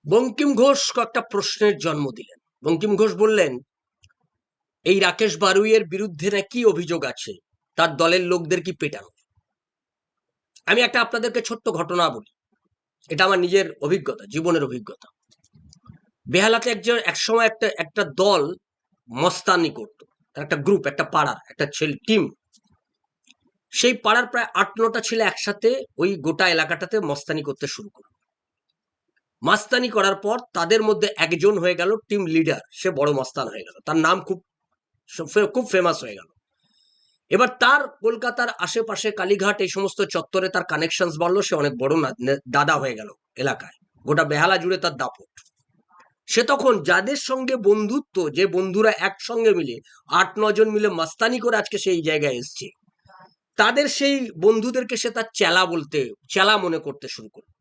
বঙ্কিম ঘোষ কয়েকটা প্রশ্নের জন্ম দিলেন। বঙ্কিম ঘোষ বললেন, এই রাকেশ বারুইয়ের বিরুদ্ধে নাকি অভিযোগ আছে তার দলের লোকদের কি পেটানো। আমি একটা আপনাদেরকে ছোট্ট ঘটনা বলি, এটা আমার নিজের অভিজ্ঞতা, জীবনের অভিজ্ঞতা। বেহালাতে একসময় একটা একটা দল মস্তানি করতো, একটা গ্রুপ, একটা পাড়ার একটা ছেলে টিম। সেই পাড়ার প্রায় ৮-৯টা ছেলে একসাথে ওই গোটা এলাকাটাতে মস্তানি করতে শুরু করলো। মাস্তানি করার পর তাদের মধ্যে একজন হয়ে গেল টিম লিডার, সে বড় মস্তান হয়ে গেল, তার নাম খুব ফেমাস হয়ে গেল। এবার তার কলকাতার আশেপাশে কালীঘাট এই সমস্ত চত্বরে তার কানেকশনস বাড়লো, সে অনেক বড় দাদা হয়ে গেল এলাকায়, গোটা বেহালা জুড়ে তার দাপট। সে তখন যাদের সঙ্গে বন্ধুত্ব, যে বন্ধুরা একসঙ্গে মিলে ৮-৯ জন মিলে মাস্তানি করে আজকে সেই জায়গায় এসছে, তাদের সেই বন্ধুদেরকে সে তার চেলা মনে করতে শুরু করলো।